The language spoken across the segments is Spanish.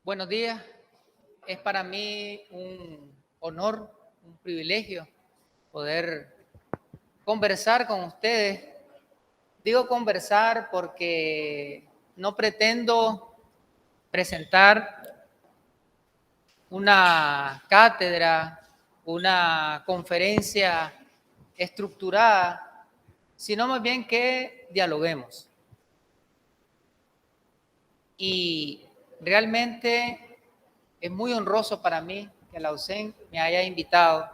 Buenos días. Es para mí un honor, un privilegio poder conversar con ustedes. Digo conversar porque no pretendo presentar una cátedra, una conferencia estructurada, sino más bien que dialoguemos. Y realmente es muy honroso para mí que la UCEN me haya invitado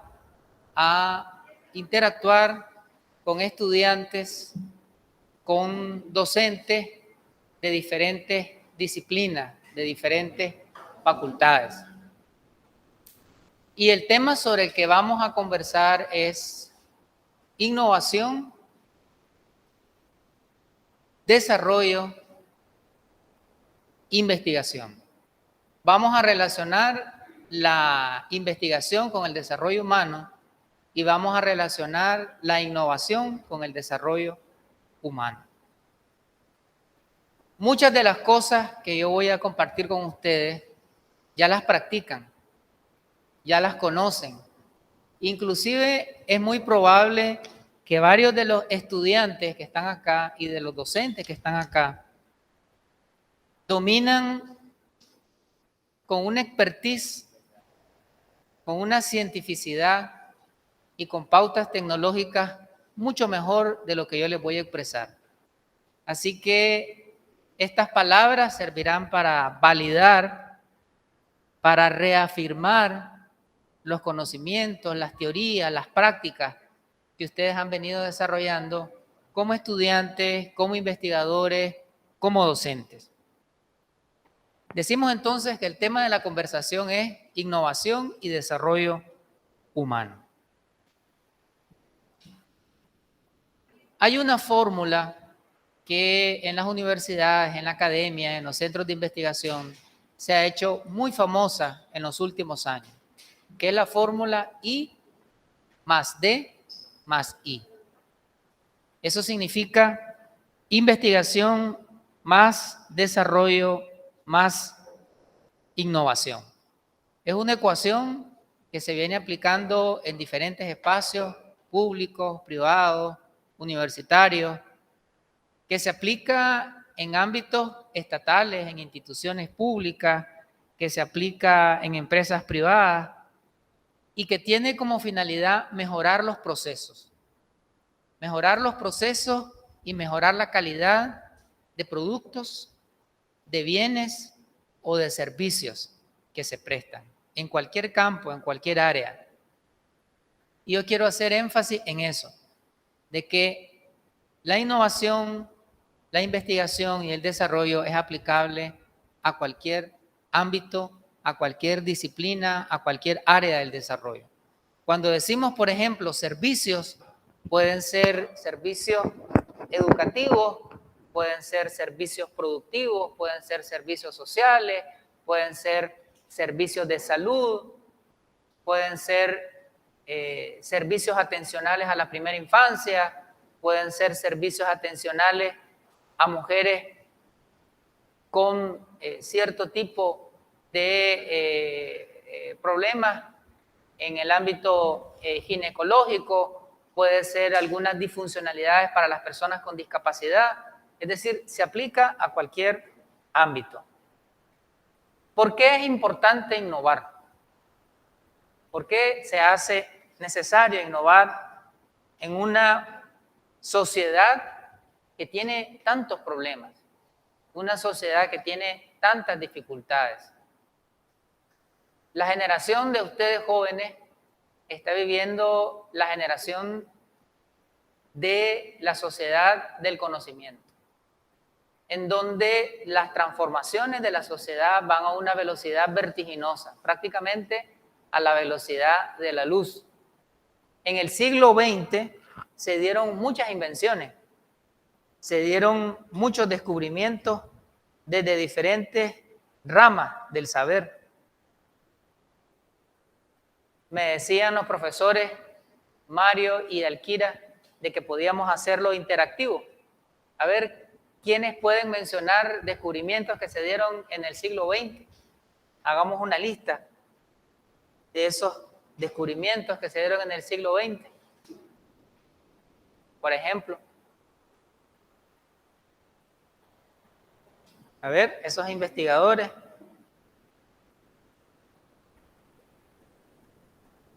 a interactuar con estudiantes, con docentes de diferentes disciplinas, de diferentes facultades. Y el tema sobre el que vamos a conversar es innovación, desarrollo, investigación. Vamos a relacionar la investigación con el desarrollo humano y vamos a relacionar la innovación con el desarrollo humano. Muchas de las cosas que yo voy a compartir con ustedes ya las practican, ya las conocen. Inclusive es muy probable que varios de los estudiantes que están acá y de los docentes que están acá dominan con una expertise, con una cientificidad y con pautas tecnológicas mucho mejor de lo que yo les voy a expresar. Así que estas palabras servirán para validar, para reafirmar los conocimientos, las teorías, las prácticas que ustedes han venido desarrollando como estudiantes, como investigadores, como docentes. Decimos entonces que el tema de la conversación es innovación y desarrollo humano. Hay una fórmula que en las universidades, en la academia, en los centros de investigación, se ha hecho muy famosa en los últimos años, que es la fórmula I más D más I. Eso significa investigación más desarrollo más innovación. Es una ecuación que se viene aplicando en diferentes espacios públicos, privados, universitarios, que se aplica en ámbitos estatales, en instituciones públicas, que se aplica en empresas privadas y que tiene como finalidad mejorar los procesos y mejorar la calidad de productos, de bienes o de servicios que se prestan en cualquier campo, en cualquier área. Y yo quiero hacer énfasis en eso, de que la innovación, la investigación y el desarrollo es aplicable a cualquier ámbito, a cualquier disciplina, a cualquier área del desarrollo. Cuando decimos, por ejemplo, servicios, pueden ser servicios educativos, pueden ser servicios productivos, pueden ser servicios sociales, pueden ser servicios de salud, pueden ser servicios atencionales a la primera infancia, pueden ser servicios atencionales a mujeres con cierto tipo de problemas en el ámbito ginecológico, puede ser algunas disfuncionalidades para las personas con discapacidad, es decir, se aplica a cualquier ámbito. ¿Por qué es importante innovar? ¿Por qué se hace necesario innovar en una sociedad que tiene tantos problemas, una sociedad que tiene tantas dificultades? La generación de ustedes jóvenes está viviendo la generación de la sociedad del conocimiento, en donde las transformaciones de la sociedad van a una velocidad vertiginosa, prácticamente a la velocidad de la luz. En el siglo XX se dieron muchas invenciones, se dieron muchos descubrimientos desde diferentes ramas del saber. Me decían los profesores Mario y Alquira de que podíamos hacerlo interactivo. A ver, ¿quiénes pueden mencionar descubrimientos que se dieron en el siglo XX? hagamos una lista de esos descubrimientos que se dieron en el siglo XX. Por ejemplo, a ver, esos investigadores,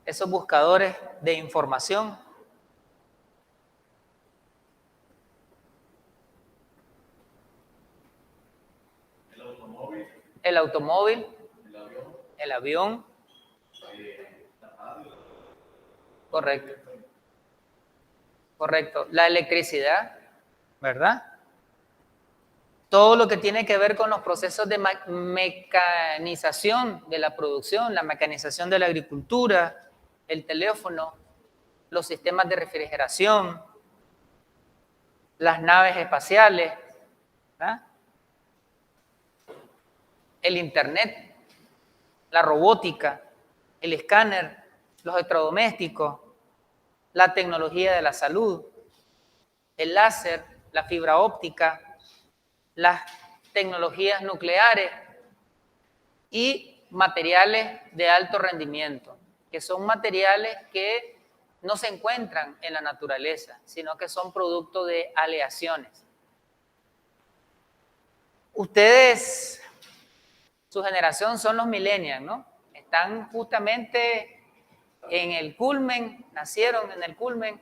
esos buscadores de información. El automóvil, el avión. Correcto. Correcto. La electricidad, ¿verdad? Todo lo que tiene que ver con los procesos de mecanización de la producción, la mecanización de la agricultura, el teléfono, los sistemas de refrigeración, las naves espaciales, ¿verdad? El internet, la robótica, el escáner, los electrodomésticos, la tecnología de la salud, el láser, la fibra óptica, las tecnologías nucleares y materiales de alto rendimiento, que son materiales que no se encuentran en la naturaleza, sino que son producto de aleaciones. Ustedes, su generación son los millennials, ¿no? Están justamente en el culmen, nacieron en el culmen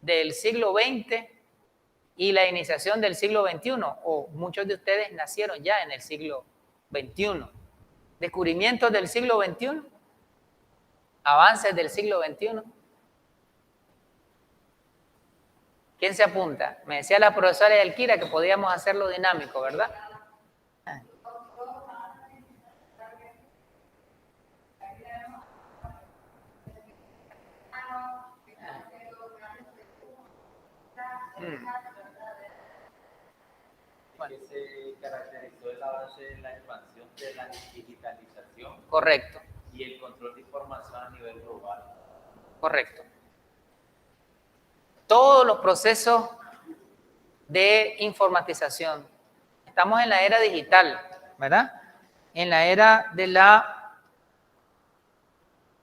del siglo XX y la iniciación del siglo XXI, o muchos de ustedes nacieron ya en el siglo XXI. Descubrimientos del siglo XXI, avances del siglo XXI. ¿Quién se apunta? Me decía la profesora Elkira que podíamos hacerlo dinámico, ¿verdad? Que se caracterizó el avance de la expansión de la digitalización. Correcto. Y el control de información a nivel global. Correcto. Todos los procesos de informatización. Estamos en la era digital, ¿verdad? En la era de la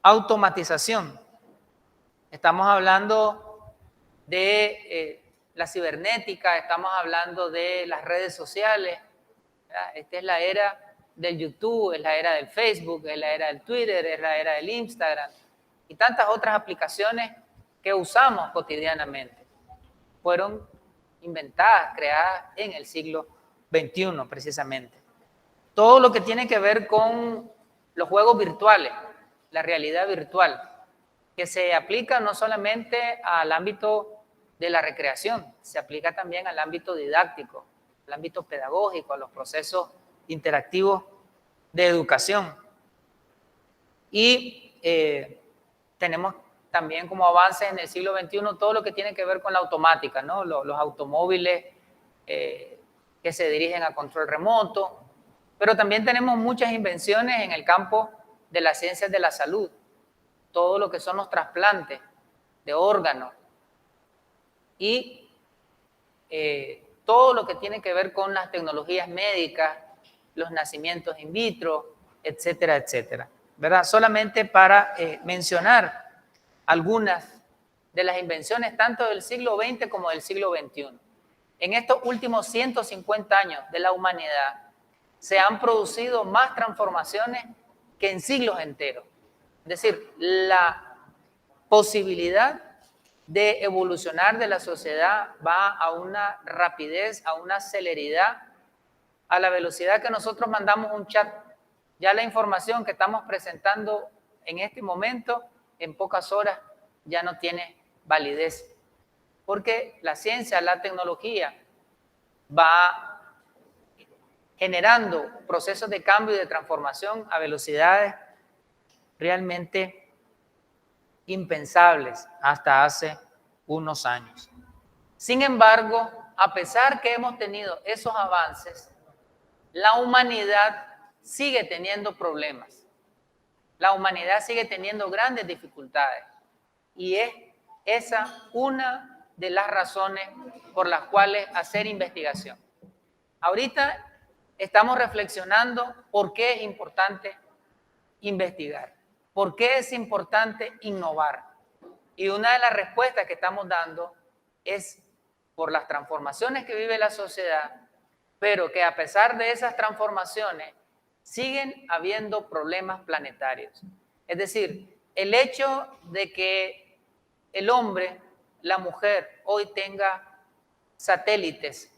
automatización. Estamos hablando de la cibernética, estamos hablando de las redes sociales, ¿verdad? Esta es la era del YouTube, es la era del Facebook, es la era del Twitter, es la era del Instagram y tantas otras aplicaciones que usamos cotidianamente. Fueron inventadas, creadas en el siglo XXI precisamente. Todo lo que tiene que ver con los juegos virtuales, la realidad virtual, que se aplica no solamente al ámbito de la recreación, se aplica también al ámbito didáctico, al ámbito pedagógico, a los procesos interactivos de educación. Y tenemos también como avances en el siglo XXI todo lo que tiene que ver con la automática, ¿no? Los automóviles que se dirigen a control remoto, pero también tenemos muchas invenciones en el campo de las ciencias de la salud, todo lo que son los trasplantes de órganos y todo lo que tiene que ver con las tecnologías médicas, los nacimientos in vitro, etcétera, etcétera, ¿verdad? Solamente para mencionar algunas de las invenciones tanto del siglo XX como del siglo XXI. En estos últimos 150 años de la humanidad se han producido más transformaciones que en siglos enteros. Es decir, la posibilidad de evolucionar de la sociedad va a una rapidez, a una celeridad, a la velocidad que nosotros mandamos un chat. Ya la información que estamos presentando en este momento, en pocas horas, ya no tiene validez. Porque la ciencia, la tecnología, va generando procesos de cambio y de transformación a velocidades realmente impensables hasta hace unos años. Sin embargo, a pesar que hemos tenido esos avances, la humanidad sigue teniendo problemas. La humanidad sigue teniendo grandes dificultades. Y es esa una de las razones por las cuales hacer investigación. Ahorita estamos reflexionando por qué es importante investigar, por qué es importante innovar. Y una de las respuestas que estamos dando es por las transformaciones que vive la sociedad, pero que a pesar de esas transformaciones siguen habiendo problemas planetarios. Es decir, el hecho de que el hombre, la mujer, hoy tenga satélites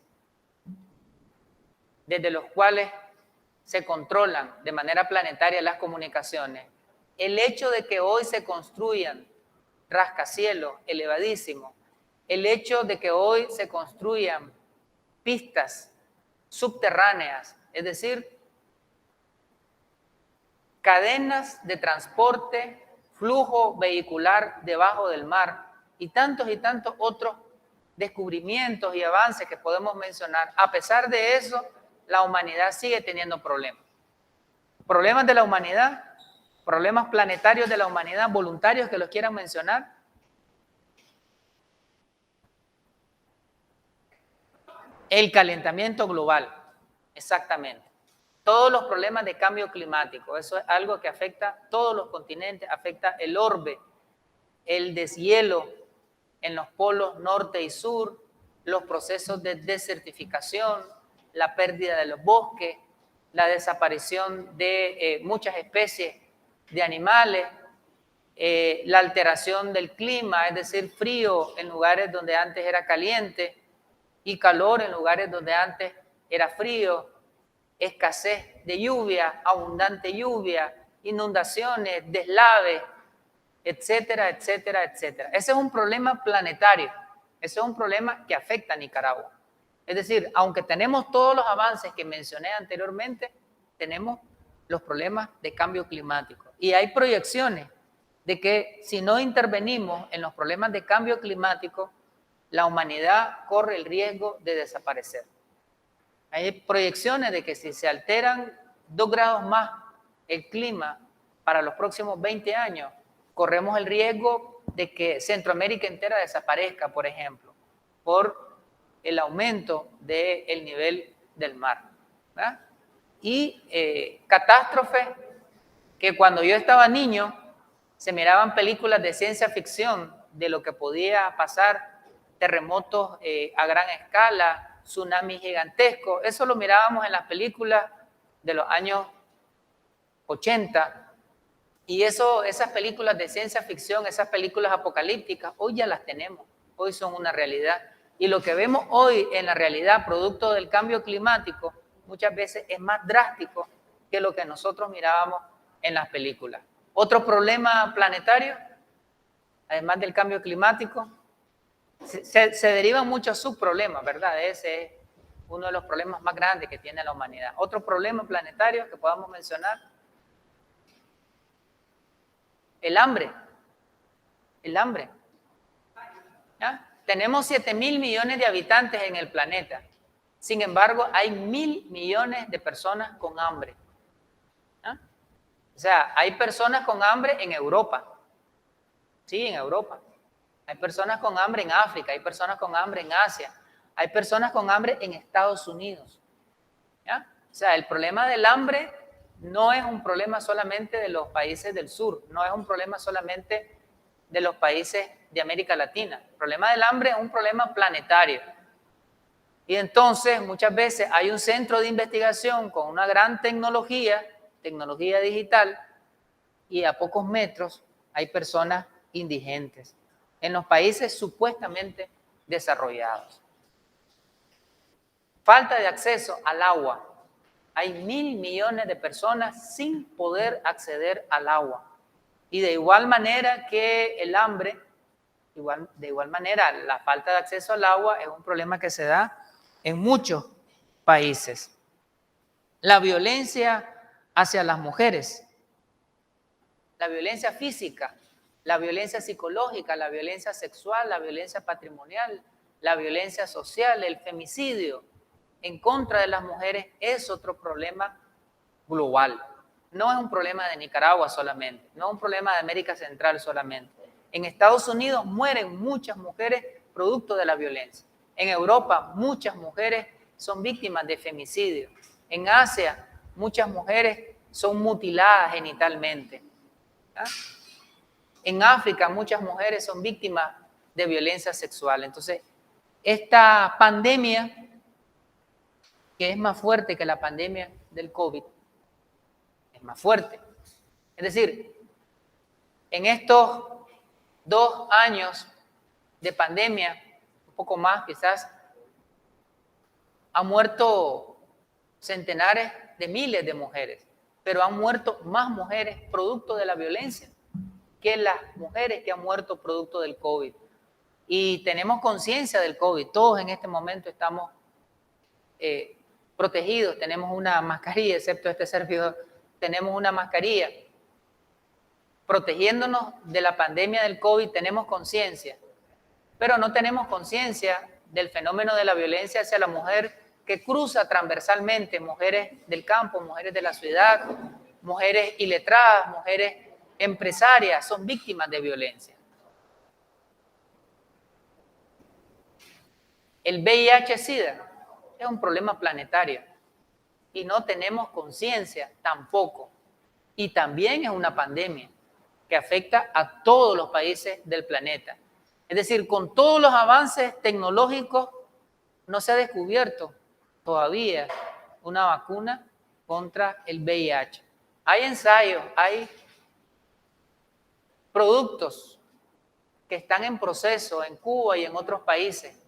desde los cuales se controlan de manera planetaria las comunicaciones, el hecho de que hoy se construyan rascacielos elevadísimos, el hecho de que hoy se construyan pistas subterráneas, es decir, cadenas de transporte, flujo vehicular debajo del mar y tantos otros descubrimientos y avances que podemos mencionar. A pesar de eso, la humanidad sigue teniendo problemas. Problemas de la humanidad, problemas planetarios de la humanidad, voluntarios que los quieran mencionar. El calentamiento global, exactamente. Todos los problemas de cambio climático, eso es algo que afecta a todos los continentes, afecta el orbe, el deshielo en los polos norte y sur, los procesos de desertificación, la pérdida de los bosques, la desaparición de muchas especies de animales, la alteración del clima, es decir, frío en lugares donde antes era caliente y calor en lugares donde antes era frío, escasez de lluvia, abundante lluvia, inundaciones, deslaves, etcétera, etcétera, etcétera. Ese es un problema planetario, ese es un problema que afecta a Nicaragua. Es decir, aunque tenemos todos los avances que mencioné anteriormente, tenemos los problemas de cambio climático. Y hay proyecciones de que si no intervenimos en los problemas de cambio climático, la humanidad corre el riesgo de desaparecer. Hay proyecciones de que si se alteran 2 grados más el clima para los próximos 20 años, corremos el riesgo de que Centroamérica entera desaparezca, por ejemplo, por el aumento del nivel del mar, ¿verdad? Y catástrofes que cuando yo estaba niño se miraban películas de ciencia ficción de lo que podía pasar, terremotos a gran escala, tsunamis gigantescos. Eso lo mirábamos en las películas de los años 80. Y esas películas de ciencia ficción, esas películas apocalípticas, hoy ya las tenemos. Hoy son una realidad. Y lo que vemos hoy en la realidad, producto del cambio climático, muchas veces es más drástico que lo que nosotros mirábamos en las películas. Otro problema planetario, además del cambio climático, se derivan muchos subproblemas, ¿verdad? Ese es uno de los problemas más grandes que tiene la humanidad. Otro problema planetario que podamos mencionar, el hambre. El hambre. ¿Ya? Tenemos 7.000 millones de habitantes en el planeta. Sin embargo, hay 1.000 millones de personas con hambre. ¿Ya? O sea, hay personas con hambre en Europa. Sí, en Europa. Hay personas con hambre en África, hay personas con hambre en Asia, hay personas con hambre en Estados Unidos. ¿Ya? O sea, el problema del hambre no es un problema solamente de los países del sur, no es un problema solamente de los países de América Latina. El problema del hambre es un problema planetario. Y entonces muchas veces hay un centro de investigación con una gran tecnología digital, y a pocos metros hay personas indigentes en los países supuestamente desarrollados. Falta de acceso al agua. Hay 1.000 millones de personas sin poder acceder al agua. Y de igual manera que el hambre, de igual manera la falta de acceso al agua es un problema que se da en muchos países. La violencia hacia las mujeres, la violencia física, la violencia psicológica, la violencia sexual, la violencia patrimonial, la violencia social, el femicidio en contra de las mujeres es otro problema global. No es un problema de Nicaragua solamente, no es un problema de América Central solamente. En Estados Unidos mueren muchas mujeres producto de la violencia. En Europa muchas mujeres son víctimas de femicidio. En Asia, muchas mujeres son mutiladas genitalmente. ¿Ah? En África, muchas mujeres son víctimas de violencia sexual. Entonces, esta pandemia, que es más fuerte que la pandemia del COVID, es más fuerte. Es decir, en estos 2 años de pandemia, un poco más quizás, han muerto centenares de miles de mujeres, pero han muerto más mujeres producto de la violencia que las mujeres que han muerto producto del COVID. Y tenemos conciencia del COVID, todos en este momento estamos protegidos, tenemos una mascarilla, excepto este servidor, tenemos una mascarilla. Protegiéndonos de la pandemia del COVID tenemos conciencia, pero no tenemos conciencia del fenómeno de la violencia hacia la mujer que cruza transversalmente, mujeres del campo, mujeres de la ciudad, mujeres iletradas, mujeres empresarias, son víctimas de violencia. El VIH-Sida es un problema planetario y no tenemos conciencia tampoco. Y también es una pandemia que afecta a todos los países del planeta. Es decir, con todos los avances tecnológicos, no se ha descubierto todavía una vacuna contra el VIH. Hay ensayos, hay productos que están en proceso en Cuba y en otros países,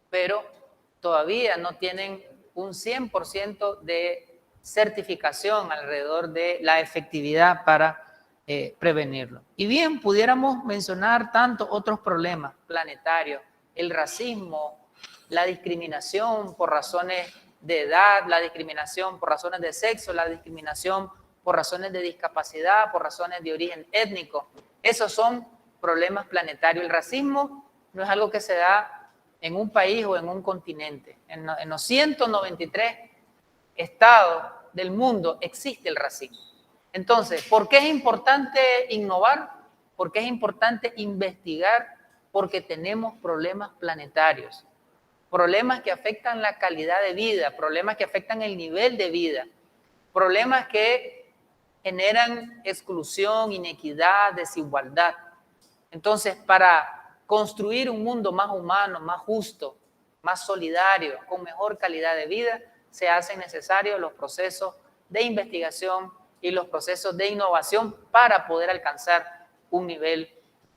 pero todavía no tienen un 100% de certificación alrededor de la efectividad para prevenirlo. Y bien, pudiéramos mencionar tantos otros problemas planetarios, el racismo, la discriminación por razones de edad, la discriminación por razones de sexo, la discriminación por razones de discapacidad, por razones de origen étnico. Esos son problemas planetarios. El racismo no es algo que se da en un país o en un continente. En los 193 estados del mundo existe el racismo. Entonces, ¿por qué es importante innovar? ¿Por qué es importante investigar? Porque tenemos problemas planetarios, problemas que afectan la calidad de vida, problemas que afectan el nivel de vida, problemas que generan exclusión, inequidad, desigualdad. Entonces, para construir un mundo más humano, más justo, más solidario, con mejor calidad de vida, se hacen necesarios los procesos de investigación y los procesos de innovación para poder alcanzar un nivel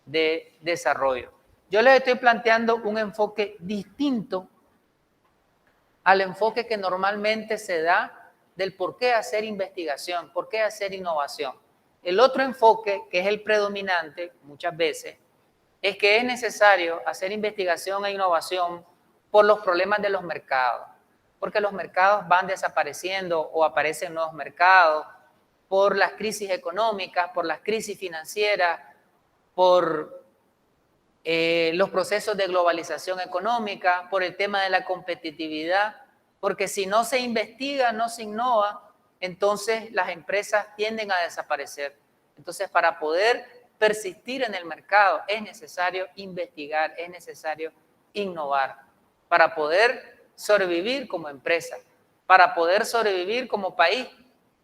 de desarrollo. Yo les estoy planteando un enfoque distinto al enfoque que normalmente se da del por qué hacer investigación, por qué hacer innovación. El otro enfoque, que es el predominante muchas veces, es que es necesario hacer investigación e innovación por los problemas de los mercados, porque los mercados van desapareciendo o aparecen nuevos mercados, por las crisis económicas, por las crisis financieras, por los procesos de globalización económica, por el tema de la competitividad, porque si no se investiga, no se innova, entonces las empresas tienden a desaparecer. Entonces, para poder persistir en el mercado es necesario investigar, es necesario innovar, para poder sobrevivir como empresa, para poder sobrevivir como país,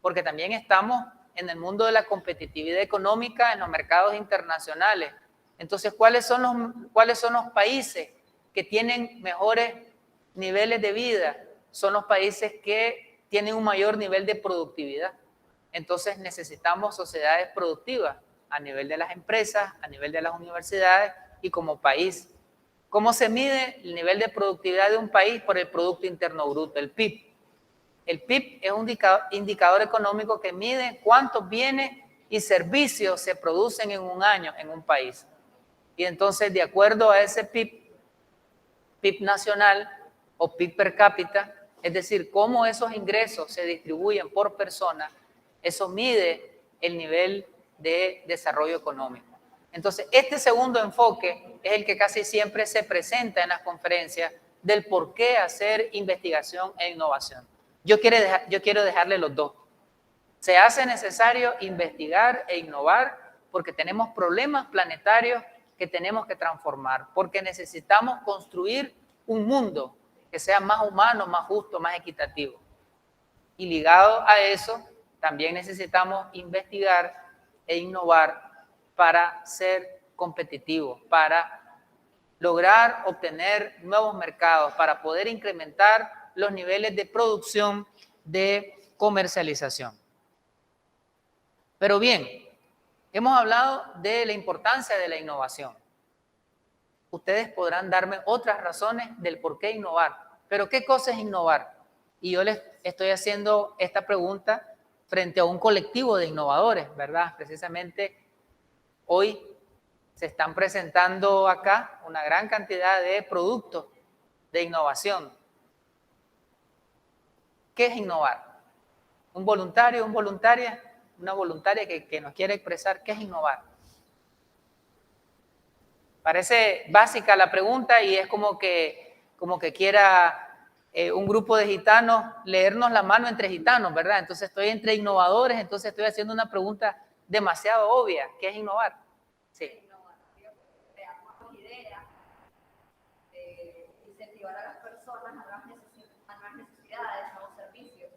porque también estamos en el mundo de la competitividad económica en los mercados internacionales. Entonces, ¿cuáles son los países que tienen mejores niveles de vida? Son los países que tienen un mayor nivel de productividad. Entonces, necesitamos sociedades productivas a nivel de las empresas, a nivel de las universidades y como país. ¿Cómo se mide el nivel de productividad de un país? Por el Producto Interno Bruto, el PIB. El PIB es un indicador económico que mide cuántos bienes y servicios se producen en un año en un país. Y entonces, de acuerdo a ese PIB nacional o PIB per cápita, es decir, cómo esos ingresos se distribuyen por persona, eso mide el nivel de desarrollo económico. Entonces, este segundo enfoque es el que casi siempre se presenta en las conferencias del por qué hacer investigación e innovación. Yo quiero dejarle los dos. Se hace necesario investigar e innovar porque tenemos problemas planetarios que tenemos que transformar, porque necesitamos construir un mundo que sea más humano, más justo, más equitativo. Y ligado a eso, también necesitamos investigar e innovar para ser competitivos, para lograr obtener nuevos mercados, para poder incrementar los niveles de producción, de comercialización. Pero bien, hemos hablado de la importancia de la innovación. Ustedes podrán darme otras razones del por qué innovar. Pero ¿qué cosa es innovar? Y yo les estoy haciendo esta pregunta frente a un colectivo de innovadores, ¿verdad? Precisamente hoy se están presentando acá una gran cantidad de productos de innovación. ¿Qué es innovar? Un voluntario, una voluntaria que nos quiere expresar qué es innovar. Parece básica la pregunta y es como que quiera un grupo de gitanos leernos la mano entre gitanos, ¿verdad? Entonces estoy entre innovadores, entonces estoy haciendo una pregunta demasiado obvia. ¿Qué es innovar? Sí. Crear nuevas ideas, incentivar a las personas a nuevas necesidades, nuevos servicios.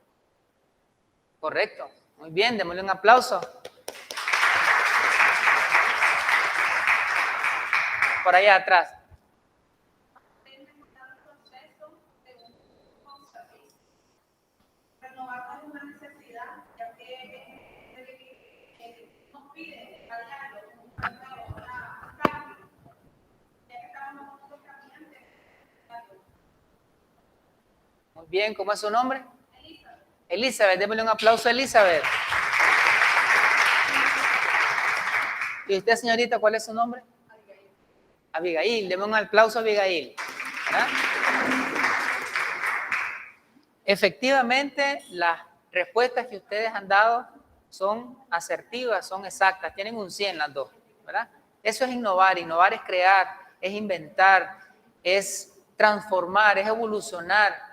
Correcto. Muy bien, démosle un aplauso. Por allá atrás. Renovar no es una necesidad, ya que nos pide a diario un cambio, ya que estamos en otros cambiantes. Muy bien, ¿cómo es su nombre? Elizabeth, démosle un aplauso a Elizabeth. ¿Y usted, señorita, cuál es su nombre? Abigail, démosle un aplauso a Abigail. ¿Verdad? Efectivamente, las respuestas que ustedes han dado son asertivas, son exactas, tienen un 100 las dos, ¿verdad? Eso es innovar. Innovar es crear, es inventar, es transformar, es evolucionar.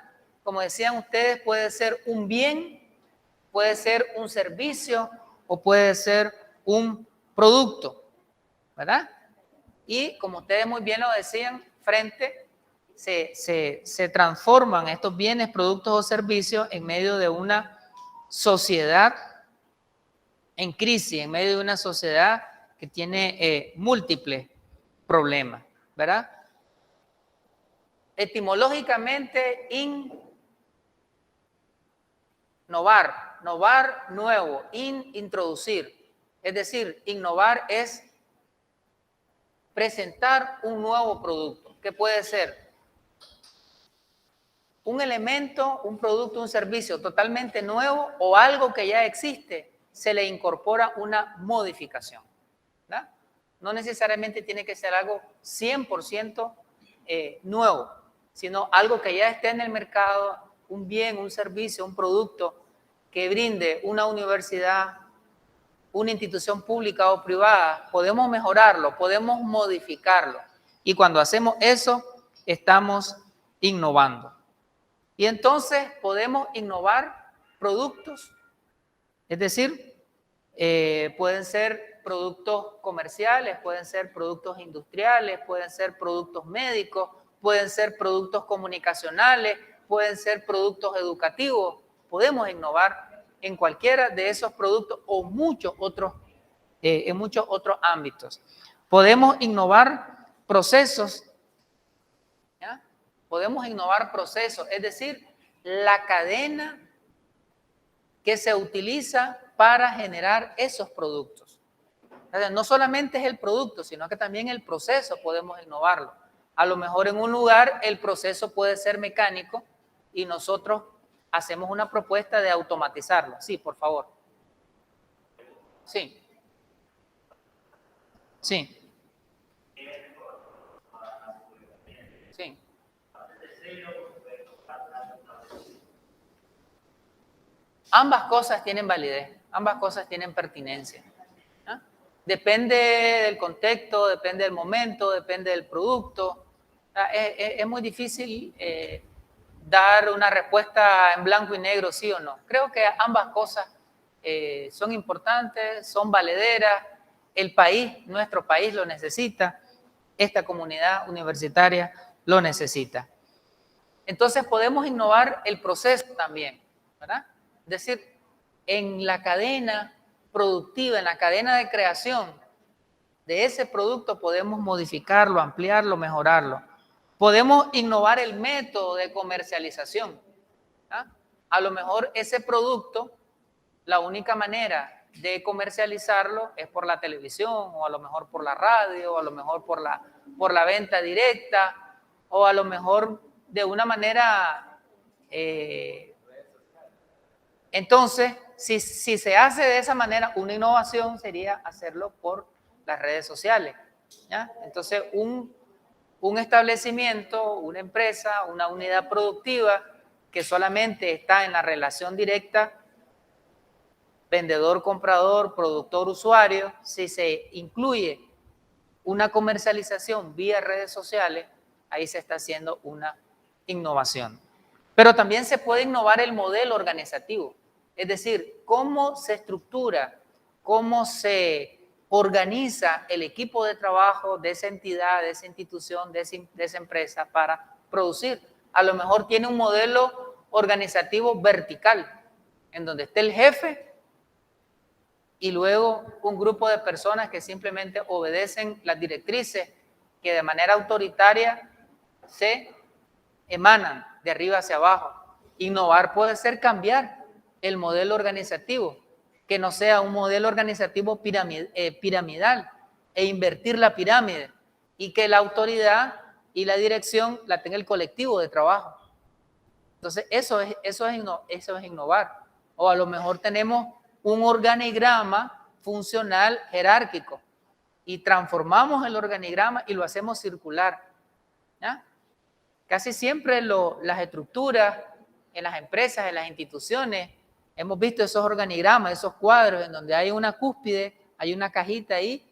Como decían ustedes, puede ser un bien, puede ser un servicio o puede ser un producto, ¿verdad? Y como ustedes muy bien lo decían, se transforman estos bienes, productos o servicios en medio de una sociedad en crisis, en medio de una sociedad que tiene múltiples problemas, ¿verdad? Etimológicamente, innovar, novar nuevo, introducir. Es decir, innovar es presentar un nuevo producto. ¿Qué puede ser? Un elemento, un producto, un servicio totalmente nuevo o algo que ya existe, se le incorpora una modificación, ¿verdad? No necesariamente tiene que ser algo 100% nuevo, sino algo que ya esté en el mercado, un bien, un servicio, un producto que brinde una universidad, una institución pública o privada. Podemos mejorarlo, podemos modificarlo. Y cuando hacemos eso, estamos innovando. Y entonces podemos innovar productos, es decir, pueden ser productos comerciales, pueden ser productos industriales, pueden ser productos médicos, pueden ser productos comunicacionales, pueden ser productos educativos. Podemos innovar en cualquiera de esos productos o muchos otros, en muchos otros ámbitos. Podemos innovar procesos, ¿ya? Podemos innovar procesos, es decir, la cadena que se utiliza para generar esos productos. Entonces, no solamente es el producto, sino que también el proceso podemos innovarlo. A lo mejor en un lugar el proceso puede ser mecánico y nosotros hacemos una propuesta de automatizarlo. Sí, por favor. Sí. Sí. Sí. Ambas cosas tienen validez, ambas cosas tienen pertinencia. ¿Ah? Depende del contexto, depende del momento, depende del producto. Es muy difícil dar una respuesta en blanco y negro, sí o no. Creo que ambas cosas son importantes, son valederas. El país, nuestro país lo necesita, esta comunidad universitaria lo necesita. Entonces podemos innovar el proceso también, ¿verdad? Es decir, en la cadena productiva, en la cadena de creación de ese producto podemos modificarlo, ampliarlo, mejorarlo. Podemos innovar el método de comercialización. ¿Ah? A lo mejor ese producto, la única manera de comercializarlo es por la televisión, o a lo mejor por la radio, o a lo mejor por la venta directa, o a lo mejor de una manera... entonces, si se hace de esa manera, una innovación sería hacerlo por las redes sociales. ¿Ya? Entonces, un establecimiento, una empresa, una unidad productiva que solamente está en la relación directa vendedor-comprador, productor-usuario, si se incluye una comercialización vía redes sociales, ahí se está haciendo una innovación. Pero también se puede innovar el modelo organizativo, es decir, cómo se estructura, cómo se organiza el equipo de trabajo de esa entidad, de esa institución, de esa empresa para producir. A lo mejor tiene un modelo organizativo vertical, en donde esté el jefe y luego un grupo de personas que simplemente obedecen las directrices que de manera autoritaria se emanan de arriba hacia abajo. Innovar puede ser cambiar el modelo organizativo, que no sea un modelo organizativo piramidal, e invertir la pirámide y que la autoridad y la dirección la tenga el colectivo de trabajo. Entonces, eso es innovar. O a lo mejor tenemos un organigrama funcional jerárquico y transformamos el organigrama y lo hacemos circular. ¿Ya? Casi siempre las estructuras en las empresas, en las instituciones, hemos visto esos organigramas, esos cuadros en donde hay una cúspide, hay una cajita ahí,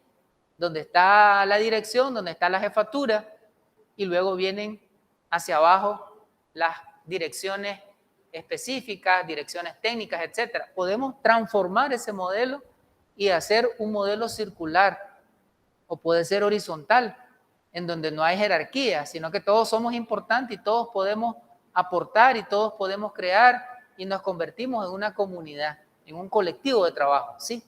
donde está la dirección, donde está la jefatura, y luego vienen hacia abajo las direcciones específicas, direcciones técnicas, etcétera. Podemos transformar ese modelo y hacer un modelo circular, o puede ser horizontal, en donde no hay jerarquía, sino que todos somos importantes y todos podemos aportar y todos podemos crear y nos convertimos en una comunidad, en un colectivo de trabajo, ¿sí?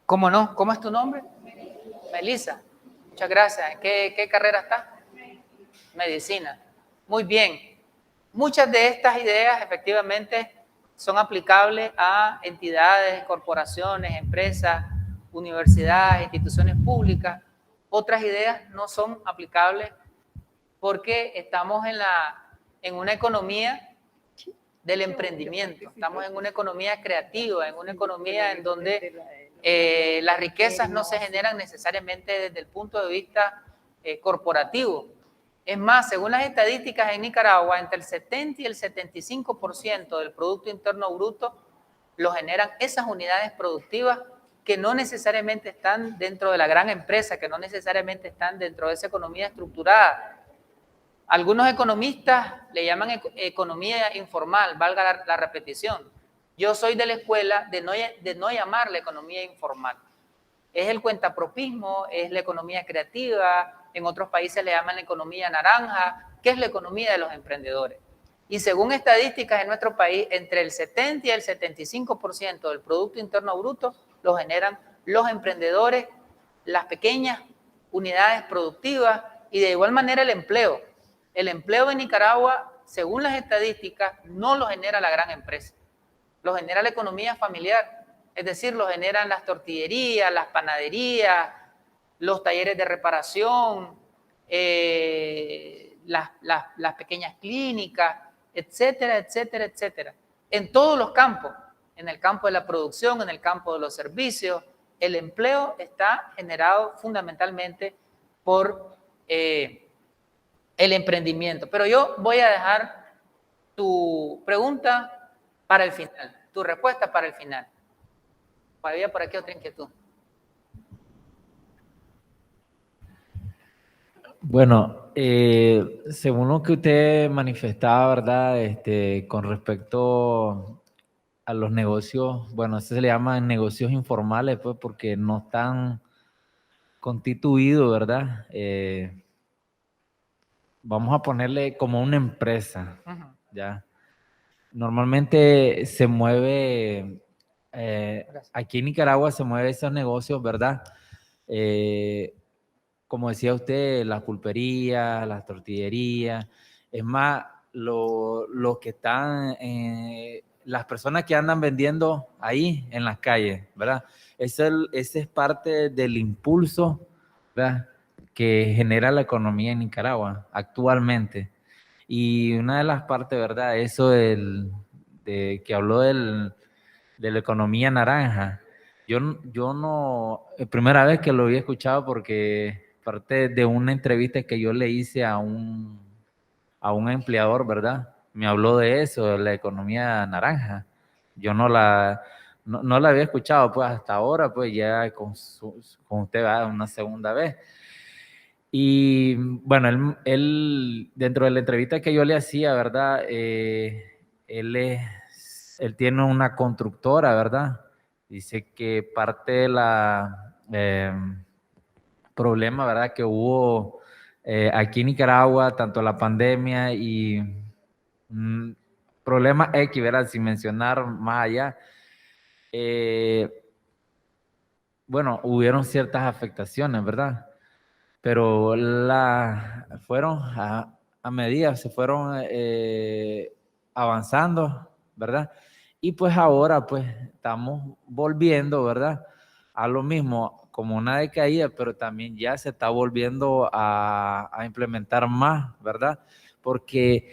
¿Cómo no? ¿Cómo es tu nombre? Melissa. Muchas gracias. ¿En qué carrera estás? Medicina. Muy bien. Muchas de estas ideas efectivamente son aplicables a entidades, corporaciones, empresas, universidades, instituciones públicas. Otras ideas no son aplicables porque estamos en una economía del emprendimiento, estamos en una economía creativa, en una economía en donde las riquezas no se generan necesariamente desde el punto de vista corporativo. Es más, según las estadísticas en Nicaragua, entre el 70 y el 75% del Producto Interno Bruto lo generan esas unidades productivas que no necesariamente están dentro de la gran empresa, que no necesariamente están dentro de esa economía estructurada. Algunos economistas le llaman economía informal, valga la repetición. Yo soy de la escuela de no llamarle economía informal. Es el cuentapropismo, es la economía creativa, en otros países le llaman la economía naranja, que es la economía de los emprendedores. Y según estadísticas en nuestro país, entre el 70 y el 75% del Producto Interno Bruto lo generan los emprendedores, las pequeñas unidades productivas y de igual manera el empleo. El empleo en Nicaragua, según las estadísticas, no lo genera la gran empresa, lo genera la economía familiar, es decir, lo generan las tortillerías, las panaderías, los talleres de reparación, las pequeñas clínicas, etcétera, etcétera, etcétera. En todos los campos, en el campo de la producción, en el campo de los servicios, el empleo está generado fundamentalmente por el emprendimiento. Pero yo voy a dejar tu pregunta para el final, tu respuesta para el final. Había por aquí otra inquietud. Bueno, según lo que usted manifestaba, ¿verdad? Con respecto a los negocios, bueno, eso se le llama negocios informales, pues, porque no están constituidos, ¿verdad? Vamos a ponerle como una empresa, Ujú. ¿ya? Normalmente se mueve, Gracias. aquí en Nicaragua se mueven esos negocios, ¿verdad? Eh, como decía usted, las pulperías, las tortillerías, es más, lo que están, las personas que andan vendiendo ahí en las calles, ¿verdad? Ese es parte del impulso, ¿verdad? Que genera la economía en Nicaragua actualmente. Y una de las partes, ¿verdad? Eso de que habló de la economía naranja. Yo no, es primera vez que lo había escuchado porque parte de una entrevista que yo le hice a un empleador, ¿verdad? Me habló de eso, de la economía naranja. Yo no la había escuchado, pues hasta ahora, pues ya con usted, ¿verdad? Una segunda vez. Y bueno, dentro de la entrevista que yo le hacía, ¿verdad? Él tiene una constructora, ¿verdad? Dice que parte de la problema, ¿verdad? Que hubo aquí en Nicaragua, tanto la pandemia y mm, problema X, ¿verdad? Sin mencionar más allá. eh, bueno, hubieron ciertas afectaciones, ¿verdad? Pero fueron a medida, se fueron avanzando, ¿verdad? Y pues ahora pues estamos volviendo, ¿verdad? A lo mismo, como una decaída, pero también ya se está volviendo a implementar más, ¿verdad? Porque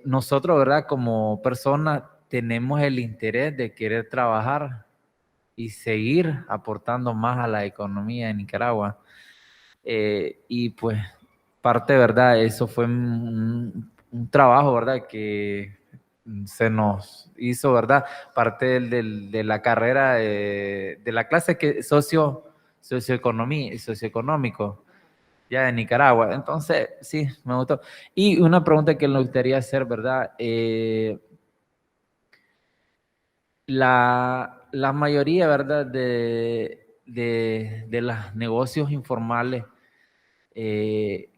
nosotros, ¿verdad? Como personas tenemos el interés de querer trabajar y seguir aportando más a la economía de Nicaragua. Y pues parte, ¿verdad? Eso fue un trabajo, ¿verdad? Que se nos hizo, ¿verdad? Parte de la carrera de la clase que socioeconómico ya de Nicaragua. Entonces, sí, me gustó. Y una pregunta que le gustaría hacer, ¿verdad? La mayoría, ¿verdad? De los negocios informales, eh,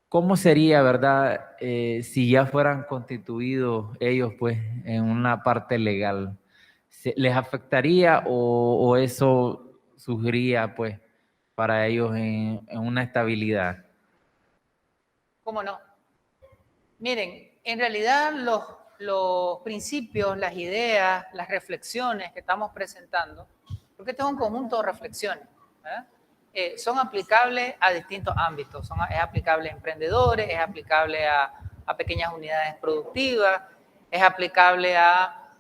¿cómo sería, verdad, si ya fueran constituidos ellos, pues, en una parte legal? ¿Les afectaría o eso surgiría, pues, para ellos en una estabilidad? ¿Cómo no? Miren, en realidad los principios, las ideas, las reflexiones que estamos presentando, porque este es un conjunto de reflexiones, ¿verdad? Son aplicables a distintos ámbitos. Es aplicable a emprendedores, es aplicable a pequeñas unidades productivas, es aplicable a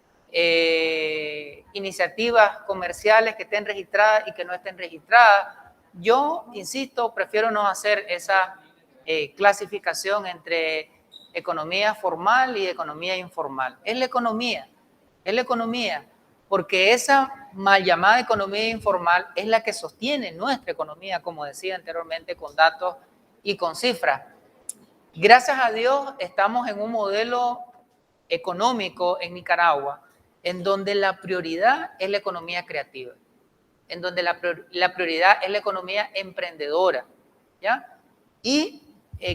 iniciativas comerciales que estén registradas y que no estén registradas. Yo, insisto, prefiero no hacer esa clasificación entre economía formal y economía informal. Es la economía, porque esa mal llamada economía informal es la que sostiene nuestra economía, como decía anteriormente, con datos y con cifras. Gracias a Dios estamos en un modelo económico en Nicaragua en donde la prioridad es la economía creativa, en donde la prioridad es la economía emprendedora, ¿ya? Y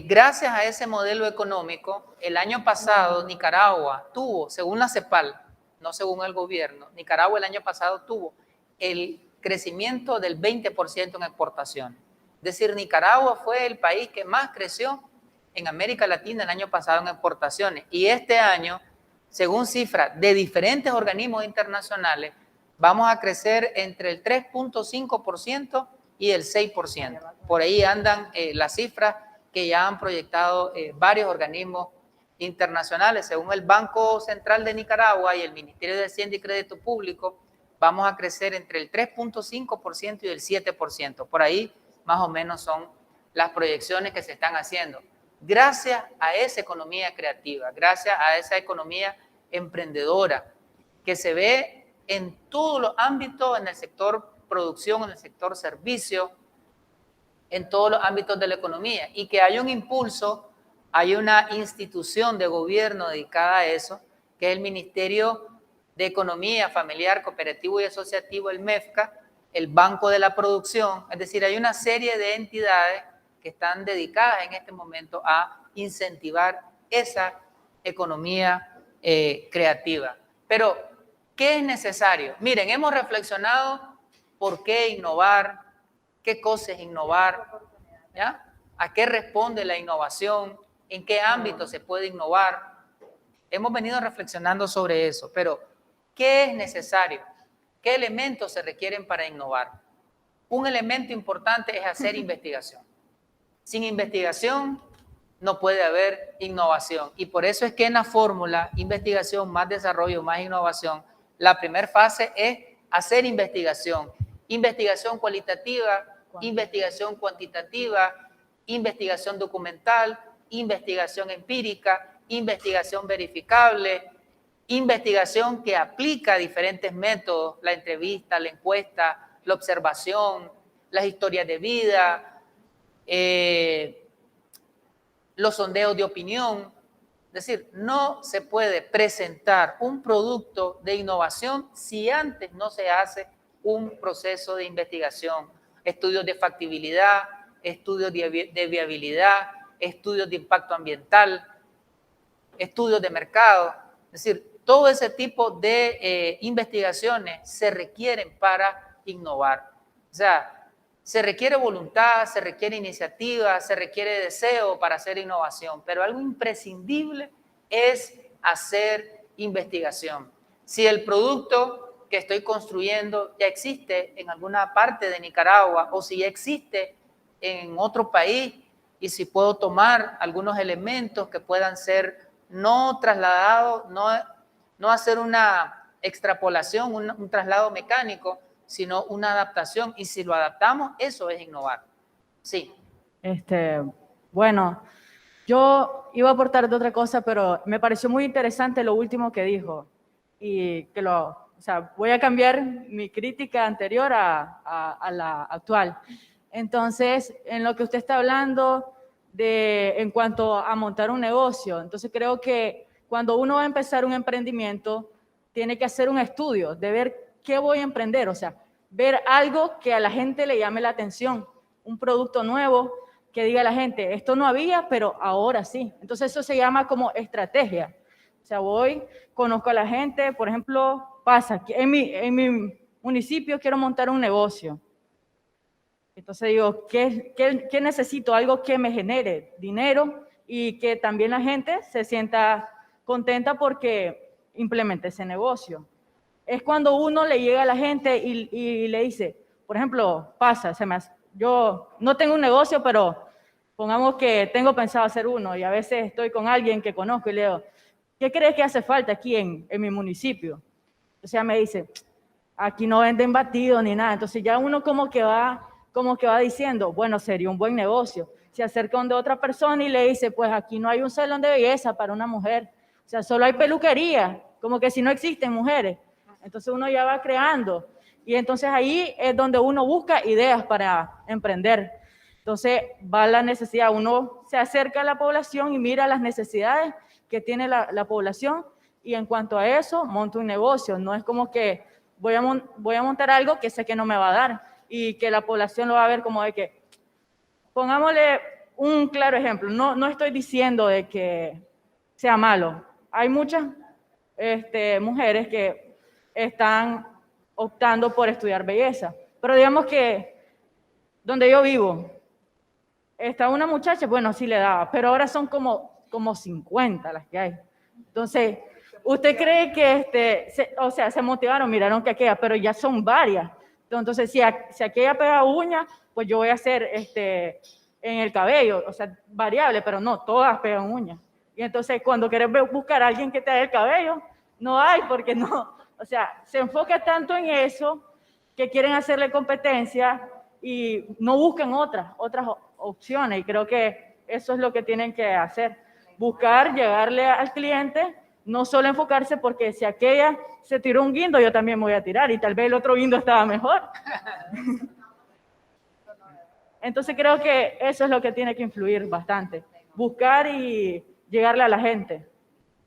gracias a ese modelo económico, el año pasado Nicaragua tuvo, según la CEPAL, no según el gobierno, Nicaragua el año pasado tuvo el crecimiento del 20% en exportación. Es decir, Nicaragua fue el país que más creció en América Latina el año pasado en exportaciones. Y este año, según cifras de diferentes organismos internacionales, vamos a crecer entre el 3.5% y el 6%. Por ahí andan las cifras que ya han proyectado varios organismos internacionales. Según el Banco Central de Nicaragua y el Ministerio de Hacienda y Crédito Público, vamos a crecer entre el 3.5% y el 7%. Por ahí más o menos son las proyecciones que se están haciendo. Gracias a esa economía creativa, gracias a esa economía emprendedora que se ve en todos los ámbitos, en el sector producción, en el sector servicio, en todos los ámbitos de la economía y que hay un impulso, hay una institución de gobierno dedicada a eso, que es el Ministerio de Economía Familiar, Cooperativo y Asociativo, el MEFCA, el Banco de la Producción, es decir, hay una serie de entidades que están dedicadas en este momento a incentivar esa economía creativa. Pero, ¿qué es necesario? Miren, hemos reflexionado por qué innovar, qué cosa es innovar, ¿ya? ¿A qué responde la innovación? ¿En qué ámbito se puede innovar? Hemos venido reflexionando sobre eso, pero ¿qué es necesario? ¿Qué elementos se requieren para innovar? Un elemento importante es hacer investigación. Sin investigación no puede haber innovación. Y por eso es que en la fórmula investigación más desarrollo más innovación, la primera fase es hacer investigación. Investigación cualitativa, investigación cuantitativa, investigación documental, investigación empírica, investigación verificable, investigación que aplica diferentes métodos, la entrevista, la encuesta, la observación, las historias de vida, los sondeos de opinión. Es decir, no se puede presentar un producto de innovación si antes no se hace un proceso de investigación, estudios de factibilidad, estudios de viabilidad, estudios de impacto ambiental, estudios de mercado. Es decir, todo ese tipo de investigaciones se requieren para innovar. O sea, se requiere voluntad, se requiere iniciativa, se requiere deseo para hacer innovación, pero algo imprescindible es hacer investigación. Si el producto que estoy construyendo ya existe en alguna parte de Nicaragua o si ya existe en otro país y si puedo tomar algunos elementos que puedan ser no trasladados, no hacer una extrapolación, un traslado mecánico, sino una adaptación. Y si lo adaptamos, eso es innovar. Sí. Bueno, yo iba a aportar de otra cosa, pero me pareció muy interesante lo último que dijo. Y que o sea, voy a cambiar mi crítica anterior a la actual. Entonces, en lo que usted está hablando en cuanto a montar un negocio, entonces creo que cuando uno va a empezar un emprendimiento, tiene que hacer un estudio de ver qué voy a emprender, o sea, ver algo que a la gente le llame la atención, un producto nuevo que diga a la gente, esto no había, pero ahora sí. Entonces eso se llama como estrategia. O sea, conozco a la gente, por ejemplo, en mi municipio quiero montar un negocio. Entonces digo, ¿qué necesito? Algo que me genere dinero y que también la gente se sienta contenta porque implemente ese negocio. Es cuando uno le llega a la gente y le dice, por ejemplo, yo no tengo un negocio, pero pongamos que tengo pensado hacer uno y a veces estoy con alguien que conozco y le digo, ¿qué crees que hace falta aquí en mi municipio? O sea, me dice, aquí no venden batidos ni nada. Entonces ya uno como que va diciendo, bueno, sería un buen negocio. Se acerca donde otra persona y le dice, pues aquí no hay un salón de belleza para una mujer. O sea, solo hay peluquería, como que si no existen mujeres. Entonces uno ya va creando. Y entonces ahí es donde uno busca ideas para emprender. Entonces va la necesidad, uno se acerca a la población y mira las necesidades que tiene la población y en cuanto a eso monta un negocio. No es como que voy a montar algo que sé que no me va a dar y que la población lo va a ver como de que, pongámosle un claro ejemplo, no estoy diciendo de que sea malo. Hay muchas mujeres que están optando por estudiar belleza, pero digamos que donde yo vivo, está una muchacha, bueno, sí le daba, pero ahora son como 50 las que hay. Entonces, ¿usted cree que se motivaron, miraron que aquella, pero ya son varias? Entonces, si aquella pega uñas, pues yo voy a hacer en el cabello, o sea, variable, pero no, todas pegan uñas. Y entonces, cuando quieres buscar a alguien que te haga el cabello, no hay, porque no, o sea, se enfoca tanto en eso que quieren hacerle competencia y no buscan otras opciones. Y creo que eso es lo que tienen que hacer, buscar, llegarle al cliente, no solo enfocarse porque si aquella se tiró un guindo, yo también me voy a tirar y tal vez el otro guindo estaba mejor. Entonces creo que eso es lo que tiene que influir bastante. Buscar y llegarle a la gente.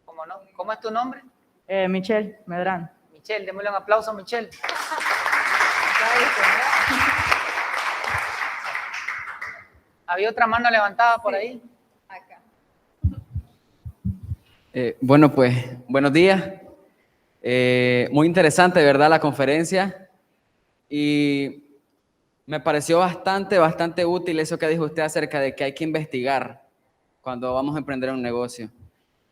¿Cómo no? ¿Cómo es tu nombre? Michelle Medrán. Michelle, démosle un aplauso a Michelle. ¿Había otra mano levantada por ahí? Acá. Bueno, pues, buenos días. Muy interesante, ¿verdad? La conferencia. Y me pareció bastante útil eso que dijo usted acerca de que hay que investigar cuando vamos a emprender un negocio.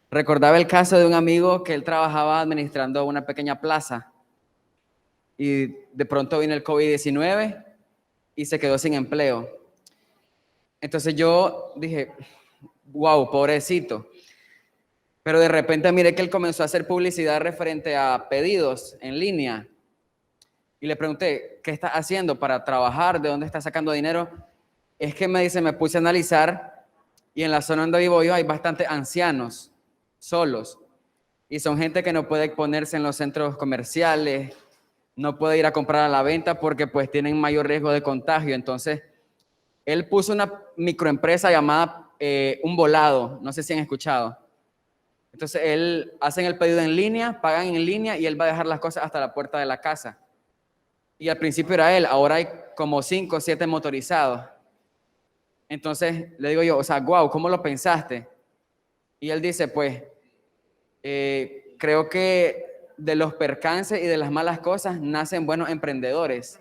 Recordaba el caso de un amigo que él trabajaba administrando una pequeña plaza y de pronto vino el COVID-19 y se quedó sin empleo. Entonces yo dije, wow, pobrecito. Pero de repente miré que él comenzó a hacer publicidad referente a pedidos en línea. Y le pregunté, ¿qué está haciendo para trabajar? ¿De dónde está sacando dinero? Es que me dice, me puse a analizar y en la zona donde vivo yo hay bastantes ancianos solos. Y son gente que no puede exponerse en los centros comerciales, no puede ir a comprar a la venta porque pues tienen mayor riesgo de contagio. Entonces, él puso una microempresa llamada Un Volado, no sé si han escuchado. Entonces, él hacen el pedido en línea, pagan en línea y él va a dejar las cosas hasta la puerta de la casa. Y al principio era él, ahora hay como 5 o 7 motorizados. Entonces, le digo yo, o sea, wow, ¿cómo lo pensaste? Y él dice, pues, creo que de los percances y de las malas cosas nacen buenos emprendedores.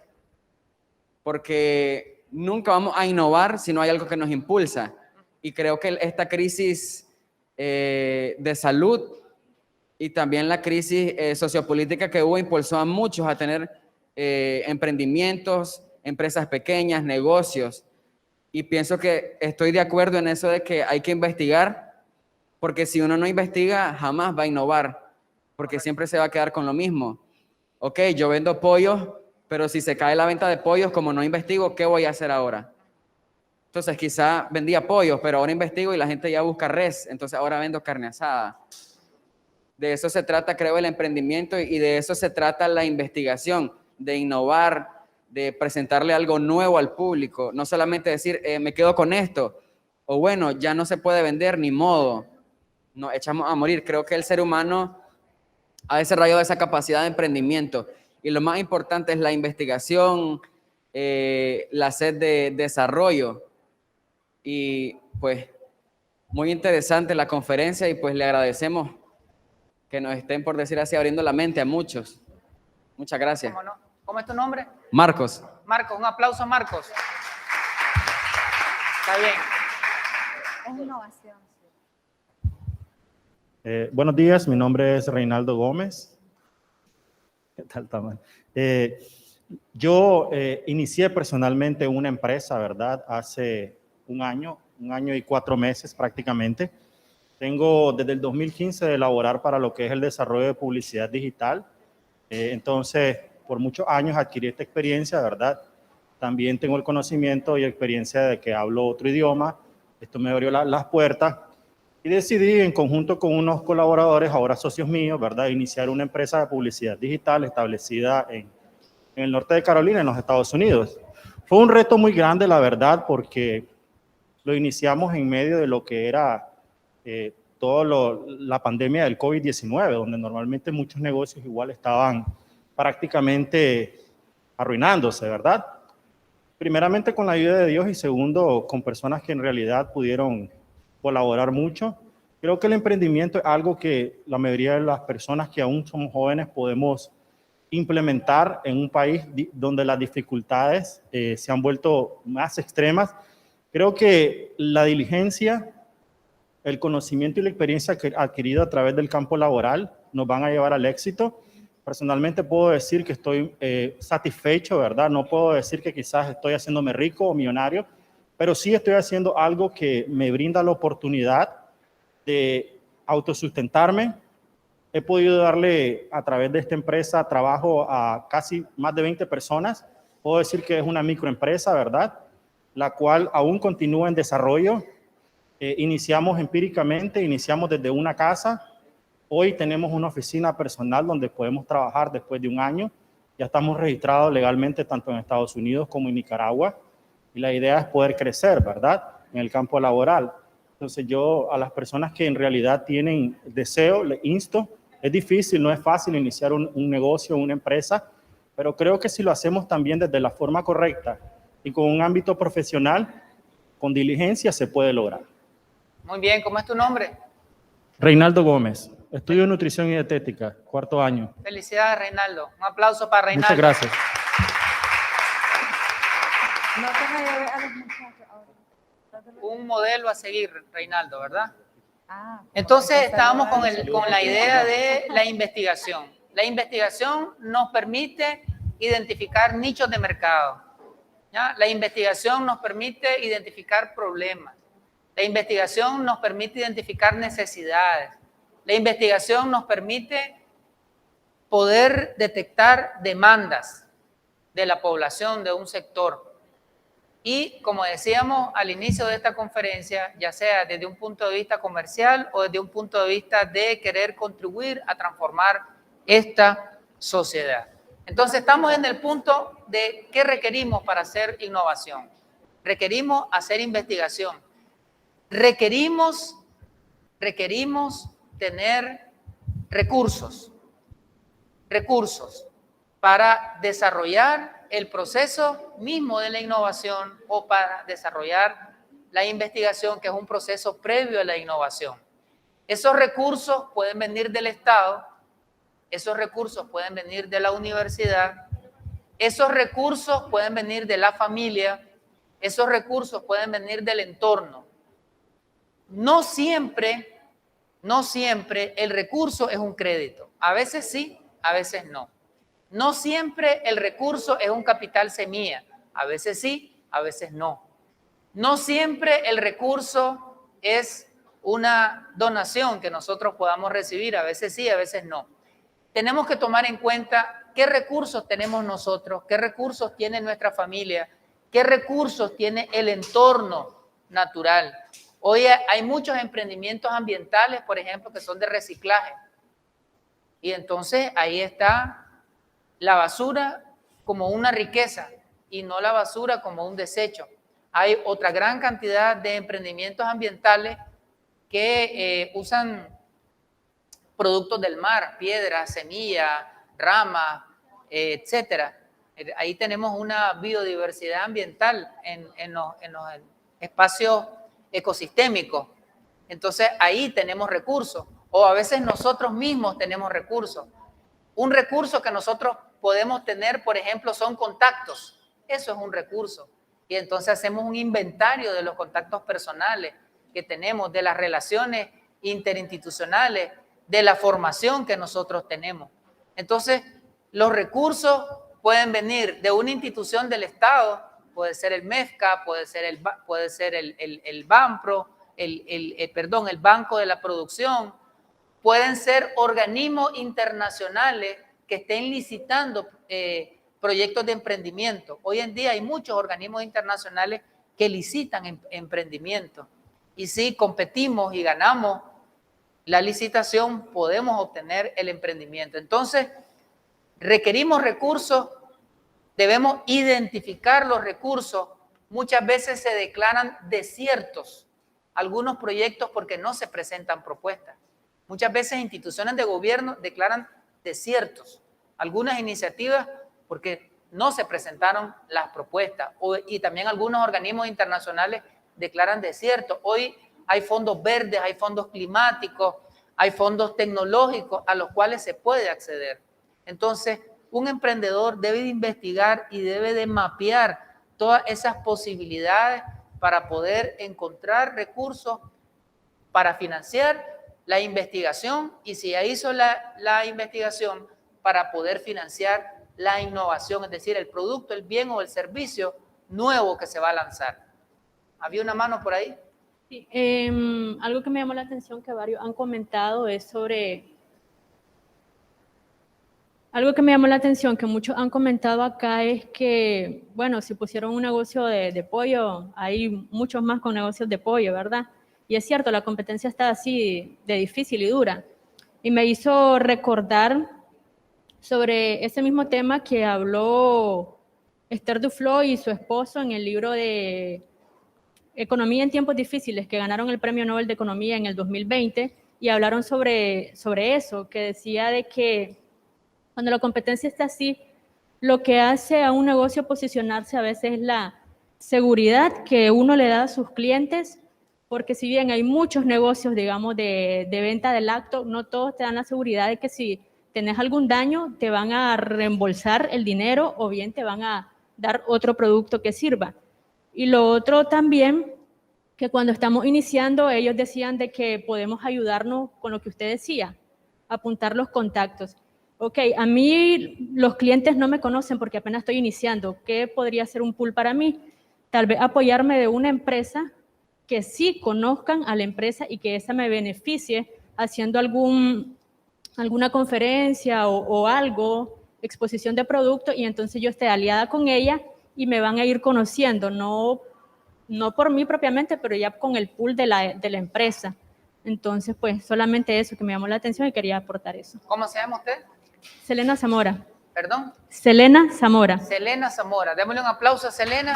Porque nunca vamos a innovar si no hay algo que nos impulsa. Y creo que esta crisis de salud y también la crisis sociopolítica que hubo impulsó a muchos a tener emprendimientos, empresas pequeñas, negocios. Y pienso que estoy de acuerdo en eso de que hay que investigar, porque si uno no investiga, jamás va a innovar, porque siempre se va a quedar con lo mismo. Ok, yo vendo pollos, pero si se cae la venta de pollos, como no investigo, ¿qué voy a hacer ahora? Entonces quizá vendía pollos, pero ahora investigo y la gente ya busca res, entonces ahora vendo carne asada. De eso se trata, creo, el emprendimiento y de eso se trata la investigación, de innovar, de presentarle algo nuevo al público, no solamente decir, me quedo con esto, o bueno, ya no se puede vender, ni modo, nos echamos a morir. Creo que el ser humano ha desarrollado esa capacidad de emprendimiento y lo más importante es la investigación, la sed de desarrollo. Y pues muy interesante la conferencia y pues le agradecemos que nos estén, por decir así, abriendo la mente a muchos. Muchas gracias. ¿Cómo no? ¿Cómo es tu nombre? Marcos. Marcos, un aplauso a Marcos. Está bien. Es innovación. Buenos días, mi nombre es Reinaldo Gómez. ¿Qué tal, Taman? Yo inicié personalmente una empresa, ¿verdad? Hace un año y 4 meses prácticamente. Tengo desde el 2015 de elaborar para lo que es el desarrollo de publicidad digital. Entonces, por muchos años adquirí esta experiencia, ¿verdad? También tengo el conocimiento y experiencia de que hablo otro idioma. Esto me abrió las puertas y decidí, en conjunto con unos colaboradores, ahora socios míos, ¿verdad?, iniciar una empresa de publicidad digital establecida en el norte de Carolina, en los Estados Unidos. Fue un reto muy grande, la verdad, porque lo iniciamos en medio de lo que era la pandemia del COVID-19, donde normalmente muchos negocios igual estaban prácticamente arruinándose, ¿verdad? Primeramente con la ayuda de Dios y segundo con personas que en realidad pudieron colaborar mucho. Creo que el emprendimiento es algo que la mayoría de las personas que aún somos jóvenes podemos implementar en un país donde las dificultades se han vuelto más extremas. Creo que la diligencia, el conocimiento y la experiencia adquirida a través del campo laboral nos van a llevar al éxito. Personalmente puedo decir que estoy satisfecho, ¿verdad? No puedo decir que quizás estoy haciéndome rico o millonario, pero sí estoy haciendo algo que me brinda la oportunidad de autosustentarme. He podido darle a través de esta empresa trabajo a casi más de 20 personas. Puedo decir que es una microempresa, ¿verdad?, la cual aún continúa en desarrollo. Iniciamos empíricamente, iniciamos desde una casa. Hoy tenemos una oficina personal donde podemos trabajar después de un año. Ya estamos registrados legalmente tanto en Estados Unidos como en Nicaragua. y la idea es poder crecer, ¿verdad? En el campo laboral. Entonces yo a las personas que en realidad tienen deseo, les insto, es difícil, no es fácil iniciar un negocio, una empresa, pero creo que si lo hacemos también desde la forma correcta y con un ámbito profesional, con diligencia se puede lograr. Muy bien, ¿cómo es tu nombre? Reinaldo Gómez, estudio nutrición y dietética, 4º año. Felicidades, Reinaldo. Un aplauso para Reinaldo. Muchas gracias. No te me lleves a los muchachos ahora. Un modelo a seguir, Reinaldo, ¿verdad? Ah, Entonces estábamos con la idea de la investigación. La investigación nos permite identificar nichos de mercado, ¿ya? La investigación nos permite identificar problemas. La investigación nos permite identificar necesidades. La investigación nos permite poder detectar demandas de la población, de un sector. Y como decíamos al inicio de esta conferencia, ya sea desde un punto de vista comercial o desde un punto de vista de querer contribuir a transformar esta sociedad. Entonces estamos en el punto de qué requerimos para hacer innovación. Requerimos hacer investigación. Requerimos tener recursos para desarrollar el proceso mismo de la innovación o para desarrollar la investigación, que es un proceso previo a la innovación. Esos recursos pueden venir del Estado, esos recursos pueden venir de la universidad, esos recursos pueden venir de la familia, esos recursos pueden venir del entorno. No siempre el recurso es un crédito. A veces sí, a veces no. No siempre el recurso es un capital semilla. A veces sí, a veces no. No siempre el recurso es una donación que nosotros podamos recibir. A veces sí, a veces no. Tenemos que tomar en cuenta qué recursos tenemos nosotros, qué recursos tiene nuestra familia, qué recursos tiene el entorno natural. Hoy hay muchos emprendimientos ambientales, por ejemplo, que son de reciclaje. Y entonces ahí está la basura como una riqueza y no la basura como un desecho. Hay otra gran cantidad de emprendimientos ambientales que usan productos del mar, piedras, semillas, ramas, etcétera. Ahí tenemos una biodiversidad ambiental en los espacios ecosistémicos. Entonces ahí tenemos recursos, o a veces nosotros mismos tenemos recursos. Un recurso que nosotros podemos tener, por ejemplo, son contactos. Eso es un recurso. Y entonces hacemos un inventario de los contactos personales que tenemos, de las relaciones interinstitucionales, de la formación que nosotros tenemos. Entonces, los recursos pueden venir de una institución del Estado, puede ser el MEFCA, puede ser el BANPRO, el Banco de la Producción, pueden ser organismos internacionales que estén licitando proyectos de emprendimiento. Hoy en día hay muchos organismos internacionales que licitan emprendimiento. Y si competimos y ganamos la licitación, podemos obtener el emprendimiento. Entonces, requerimos recursos, debemos identificar los recursos. Muchas veces se declaran desiertos algunos proyectos porque no se presentan propuestas. Muchas veces instituciones de gobierno declaran desiertos algunas iniciativas porque no se presentaron las propuestas. Y también algunos organismos internacionales declaran desiertos. Hoy hay fondos verdes, hay fondos climáticos, hay fondos tecnológicos a los cuales se puede acceder. Entonces, un emprendedor debe de investigar y debe de mapear todas esas posibilidades para poder encontrar recursos para financiar la investigación y si ya hizo la investigación para poder financiar la innovación, es decir, el producto, el bien o el servicio nuevo que se va a lanzar. ¿Había una mano por ahí? Sí, algo que me llamó la atención que varios han comentado es sobre... Algo que me llamó la atención que muchos han comentado acá es que, bueno, si pusieron un negocio de pollo, hay muchos más con negocios de pollo, ¿verdad? Y es cierto, la competencia está así de difícil y dura. Y me hizo recordar sobre ese mismo tema que habló Esther Duflo y su esposo en el libro de Economía en tiempos difíciles, que ganaron el Premio Nobel de Economía en el 2020, y hablaron sobre eso, que decía de que cuando la competencia está así, lo que hace a un negocio posicionarse a veces es la seguridad que uno le da a sus clientes, porque si bien hay muchos negocios, digamos, de venta de lácteos, no todos te dan la seguridad de que si tenés algún daño, te van a reembolsar el dinero o bien te van a dar otro producto que sirva. Y lo otro también, que cuando estamos iniciando, ellos decían de que podemos ayudarnos con lo que usted decía, apuntar los contactos. Ok, a mí los clientes no me conocen porque apenas estoy iniciando. ¿Qué podría ser un pool para mí? Tal vez apoyarme de una empresa que sí conozcan a la empresa y que esa me beneficie haciendo alguna conferencia o algo, exposición de producto, y entonces yo esté aliada con ella y me van a ir conociendo, no por mí propiamente, pero ya con el pool de la empresa. Entonces, pues solamente eso que me llamó la atención y quería aportar eso. ¿Cómo se llama usted? Selena Zamora. ¿Perdón? Selena Zamora. Selena Zamora. Démosle un aplauso a Selena.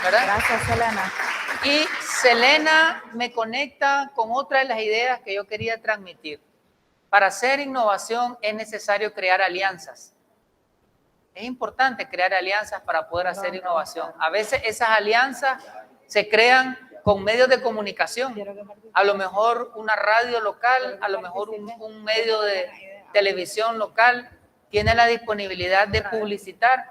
¿Verdad? Gracias, Selena. Y Selena me conecta con otra de las ideas que yo quería transmitir. Para hacer innovación es necesario crear alianzas. Es importante crear alianzas para poder hacer innovación. A veces esas alianzas se crean con medios de comunicación. A lo mejor una radio local, a lo mejor un medio de televisión local tiene la disponibilidad de publicitar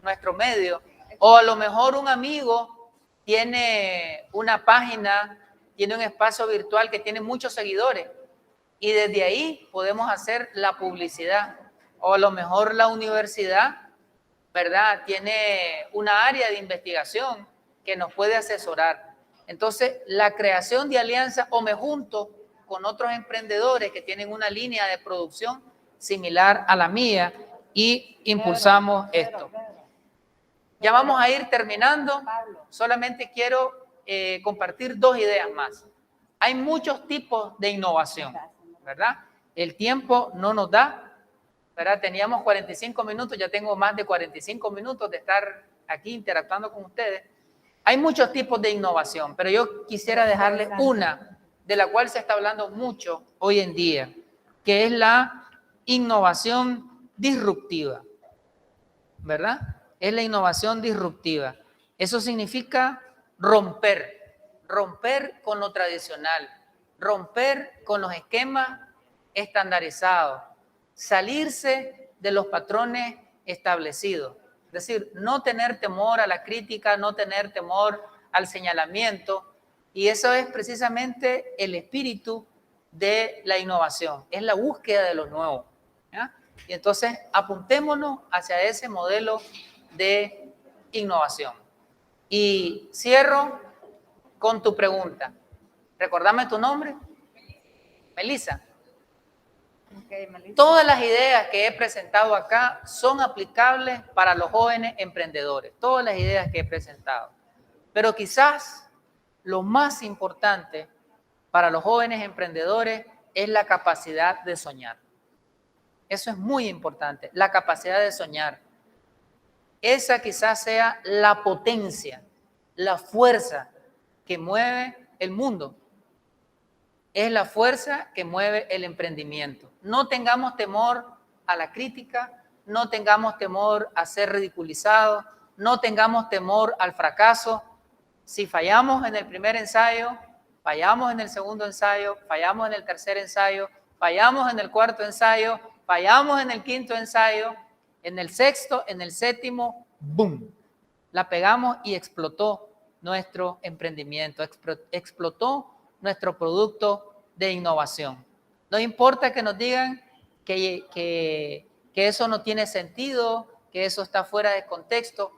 nuestro medio. O a lo mejor un amigo tiene una página, tiene un espacio virtual que tiene muchos seguidores y desde ahí podemos hacer la publicidad. O a lo mejor la universidad, ¿verdad?, tiene una área de investigación que nos puede asesorar. Entonces, la creación de alianzas, o me junto con otros emprendedores que tienen una línea de producción similar a la mía y impulsamos esto. Ya vamos a ir terminando. Solamente quiero compartir dos ideas más. Hay muchos tipos de innovación, ¿verdad? El tiempo no nos da, ¿verdad? Teníamos 45 minutos, ya tengo más de 45 minutos de estar aquí interactuando con ustedes. Hay muchos tipos de innovación, pero yo quisiera dejarles una de la cual se está hablando mucho hoy en día, que es la innovación disruptiva, ¿verdad? Es la innovación disruptiva. Eso significa romper con lo tradicional, romper con los esquemas estandarizados, salirse de los patrones establecidos. Es decir, no tener temor a la crítica, no tener temor al señalamiento, y eso es precisamente el espíritu de la innovación, es la búsqueda de lo nuevo, ¿ya? Y entonces apuntémonos hacia ese modelo de innovación. Y cierro con tu pregunta. Recordame tu nombre. Melissa. Okay, Melissa. Todas las ideas que he presentado acá son aplicables para los jóvenes emprendedores. Todas las ideas que he presentado. Pero quizás lo más importante para los jóvenes emprendedores es la capacidad de soñar. Eso es muy importante, la capacidad de soñar. Esa quizás sea la potencia, la fuerza que mueve el mundo. Es la fuerza que mueve el emprendimiento. No tengamos temor a la crítica, no tengamos temor a ser ridiculizados, no tengamos temor al fracaso. Si fallamos en el primer ensayo, fallamos en el segundo ensayo, fallamos en el tercer ensayo, fallamos en el cuarto ensayo, fallamos en el quinto ensayo, en el sexto, en el séptimo, ¡boom! La pegamos y explotó nuestro emprendimiento, explotó nuestro producto de innovación. No importa que nos digan que eso no tiene sentido, que eso está fuera de contexto.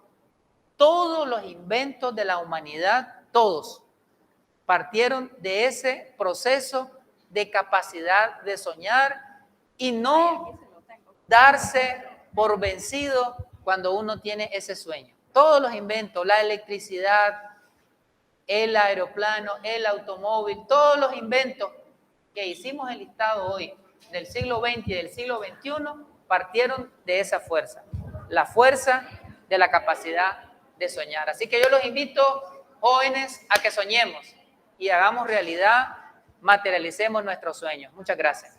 Todos los inventos de la humanidad, todos, partieron de ese proceso de capacidad de soñar y no darse por vencido cuando uno tiene ese sueño. Todos los inventos, la electricidad, el aeroplano, el automóvil, todos los inventos que hicimos el listado hoy del siglo XX y del siglo XXI partieron de esa fuerza, la fuerza de la capacidad de soñar. Así que yo los invito, jóvenes, a que soñemos y hagamos realidad, materialicemos nuestros sueños. Muchas gracias.